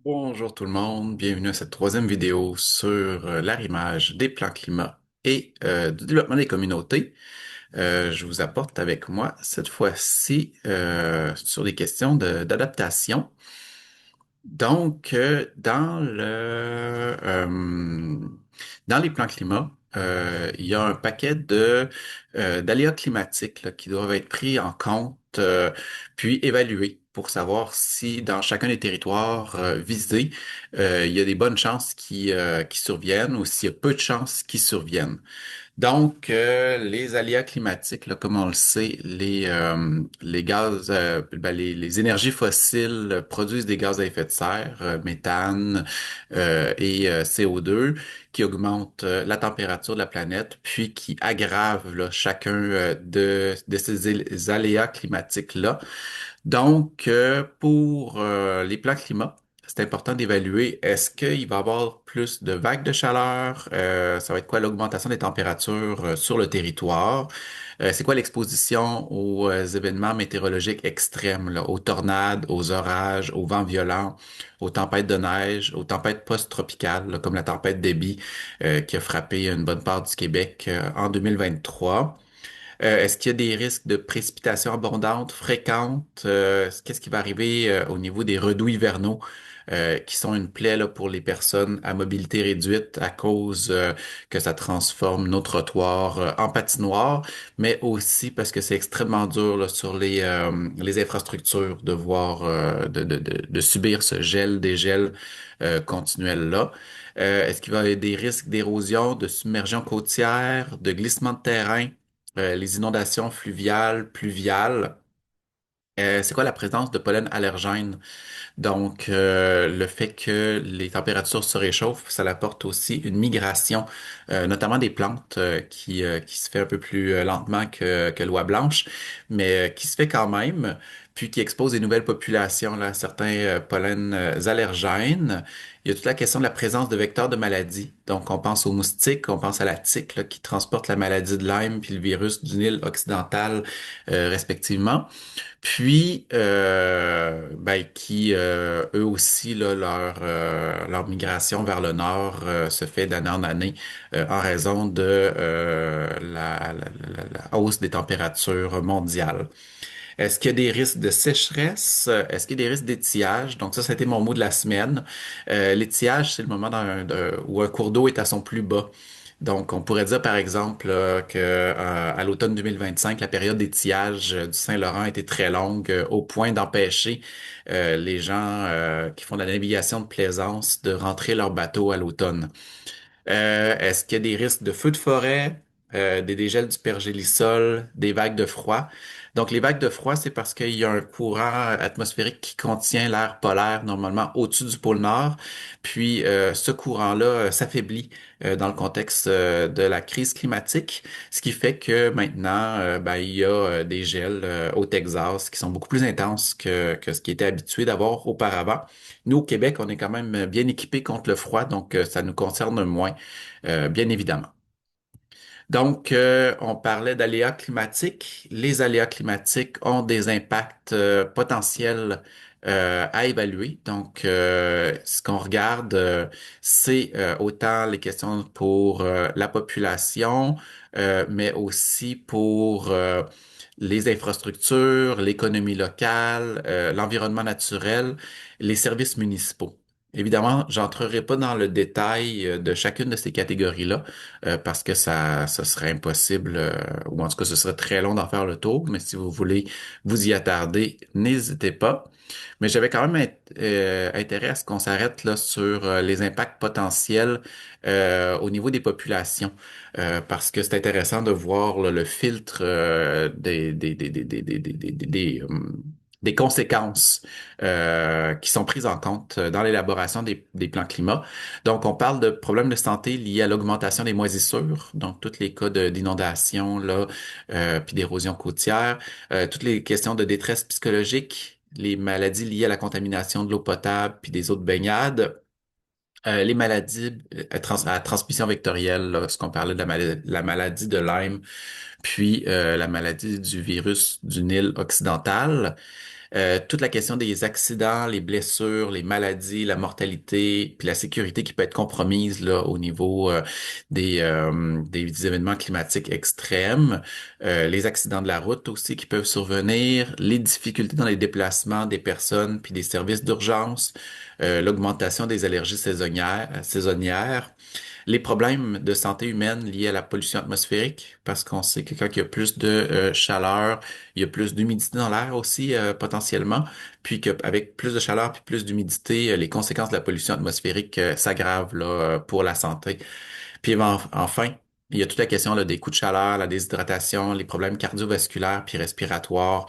Bonjour tout le monde, bienvenue à cette troisième vidéo sur l'arrimage des plans climat et du développement des communautés. Je vous apporte avec moi cette fois-ci sur des questions d'adaptation. Donc, dans les plans climat, il y a un paquet d'aléas climatiques là, qui doivent être pris en compte puis évalués pour savoir si dans chacun des territoires visés, il y a des bonnes chances qui surviennent ou s'il y a peu de chances qui surviennent. Donc, les aléas climatiques, là, comme on le sait, les gaz, les énergies fossiles produisent des gaz à effet de serre, méthane et CO2, qui augmentent la température de la planète, puis qui aggravent là, chacun de ces aléas climatiques-là. Donc, pour les plans climat, c'est important d'évaluer est-ce qu'il va y avoir plus de vagues de chaleur, ça va être quoi l'augmentation des températures sur le territoire, c'est quoi l'exposition aux événements météorologiques extrêmes, là, aux tornades, aux orages, aux vents violents, aux tempêtes de neige, aux tempêtes post-tropicales, là, comme la tempête Debby qui a frappé une bonne part du Québec en 2023. Est-ce qu'il y a des risques de précipitations abondantes, fréquentes? Qu'est-ce qui va arriver au niveau des redoux hivernaux, qui sont une plaie là, pour les personnes à mobilité réduite à cause que ça transforme nos trottoirs en patinoires, mais aussi parce que c'est extrêmement dur là, sur les infrastructures de voir, de subir ce gel, dégel continuel-là. Est-ce qu'il va y avoir des risques d'érosion, de submersion côtière, de glissement de terrain? Les inondations fluviales, pluviales. C'est quoi la présence de pollen allergène? Donc, le fait que les températures se réchauffent, ça apporte aussi une migration, notamment des plantes qui se fait un peu plus lentement que l'oie blanche, mais qui se fait quand même, puis qui expose des nouvelles populations là, à certains pollens allergènes. Il y a toute la question de la présence de vecteurs de maladies. Donc, on pense aux moustiques, on pense à la tique là, qui transporte la maladie de Lyme puis le virus du Nil occidental, respectivement. Puis, qui eux aussi, là, leur migration vers le nord se fait d'année en année en raison de la hausse des températures mondiales. Est-ce qu'il y a des risques de sécheresse? Est-ce qu'il y a des risques d'étiage? Donc ça, c'était mon mot de la semaine. L'étiage, c'est le moment où un cours d'eau est à son plus bas. Donc, on pourrait dire, par exemple, que à l'automne 2025, la période d'étiage du Saint-Laurent était très longue, au point d'empêcher les gens qui font de la navigation de plaisance de rentrer leur bateau à l'automne. Est-ce qu'il y a des risques de feux de forêt, des dégels du pergélisol, des vagues de froid? Donc, les vagues de froid, c'est parce qu'il y a un courant atmosphérique qui contient l'air polaire normalement au-dessus du pôle Nord. Puis, ce courant-là s'affaiblit dans le contexte de la crise climatique, ce qui fait que maintenant, il y a des gels au Texas qui sont beaucoup plus intenses que ce qui était habitué d'avoir auparavant. Nous, au Québec, on est quand même bien équipés contre le froid, donc ça nous concerne moins, bien évidemment. Donc, on parlait d'aléas climatiques. Les aléas climatiques ont des impacts potentiels à évaluer. Donc, ce qu'on regarde, c'est autant les questions pour la population, mais aussi pour les infrastructures, l'économie locale, l'environnement naturel, les services municipaux. Évidemment, j'entrerai pas dans le détail de chacune de ces catégories-là parce que ce serait impossible, ou en tout cas, ce serait très long d'en faire le tour. Mais si vous voulez vous y attarder, n'hésitez pas. Mais j'avais quand même intérêt à ce qu'on s'arrête là sur les impacts potentiels au niveau des populations, parce que c'est intéressant de voir là, le filtre des conséquences qui sont prises en compte dans l'élaboration des plans climat. Donc, on parle de problèmes de santé liés à l'augmentation des moisissures, donc tous les cas d'inondation là, puis d'érosion côtière, toutes les questions de détresse psychologique, les maladies liées à la contamination de l'eau potable puis des eaux de baignade, les maladies à transmission vectorielle, lorsqu'on parlait de la maladie de Lyme, puis la maladie du virus du Nil occidental. toute la question des accidents, les blessures, les maladies, la mortalité, puis la sécurité qui peut être compromise là au niveau des événements climatiques extrêmes, les accidents de la route aussi qui peuvent survenir, les difficultés dans les déplacements des personnes puis des services d'urgence, l'augmentation des allergies saisonnières, les problèmes de santé humaine liés à la pollution atmosphérique, parce qu'on sait que quand il y a plus de chaleur, il y a plus d'humidité dans l'air aussi potentiellement, puis qu'avec plus de chaleur puis plus d'humidité, les conséquences de la pollution atmosphérique s'aggravent là, pour la santé. Puis enfin, il y a toute la question là, des coups de chaleur, la déshydratation, les problèmes cardiovasculaires puis respiratoires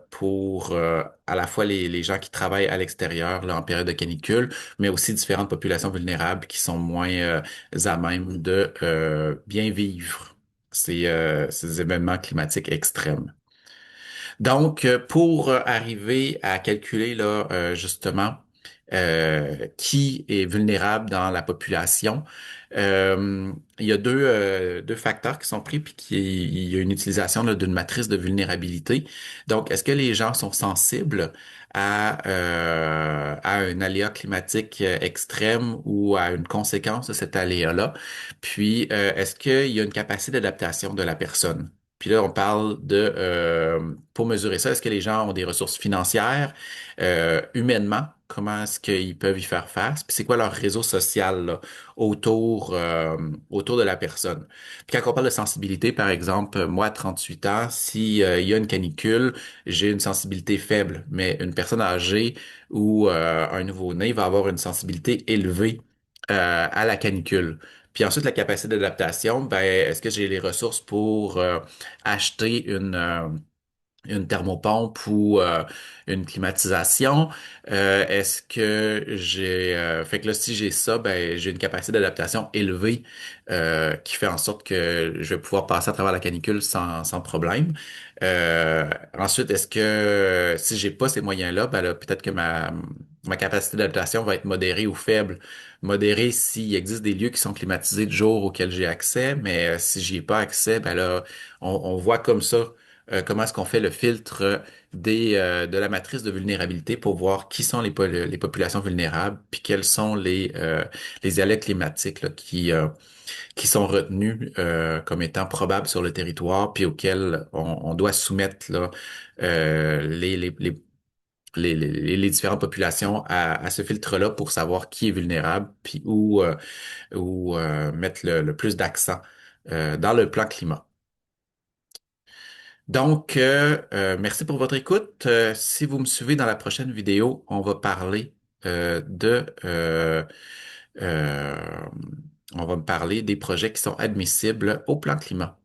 pour à la fois les gens qui travaillent à l'extérieur là, en période de canicule, mais aussi différentes populations vulnérables qui sont moins à même de bien vivre ces événements climatiques extrêmes. Donc, pour arriver à calculer là justement qui est vulnérable dans la population, il y a deux facteurs qui sont pris puis il y a une utilisation là, d'une matrice de vulnérabilité. Donc, est-ce que les gens sont sensibles à un aléa climatique extrême ou à une conséquence de cet aléa-là? Puis, est-ce qu'il y a une capacité d'adaptation de la personne? Puis là, on parle pour mesurer ça, est-ce que les gens ont des ressources financières, humainement, comment est-ce qu'ils peuvent y faire face, puis c'est quoi leur réseau social là, autour de la personne. Puis quand on parle de sensibilité, par exemple, moi, à 38 ans, si il y a une canicule, j'ai une sensibilité faible, mais une personne âgée ou un nouveau-né va avoir une sensibilité élevée à la canicule. Puis ensuite, la capacité d'adaptation, ben, est-ce que j'ai les ressources pour acheter une thermopompe ou une climatisation? Est-ce que fait que là, si j'ai ça, ben j'ai une capacité d'adaptation élevée qui fait en sorte que je vais pouvoir passer à travers la canicule sans problème. Ensuite, est-ce que si j'ai pas ces moyens-là, ben là, peut-être que ma capacité d'adaptation va être modérée ou faible. Modérée s'il existe des lieux qui sont climatisés de jour auxquels j'ai accès, mais si j'y ai pas accès, ben là, on voit comme ça comment est-ce qu'on fait le filtre de la matrice de vulnérabilité pour voir qui sont les populations vulnérables, puis quels sont les aléas climatiques là, qui sont retenus comme étant probables sur le territoire, puis auxquels on doit soumettre là, les différentes populations à ce filtre-là pour savoir qui est vulnérable, puis où mettre le plus d'accent dans le plan climat. Donc, merci pour votre écoute. Si vous me suivez dans la prochaine vidéo, on va parler euh, on va me parler des projets qui sont admissibles au plan climat.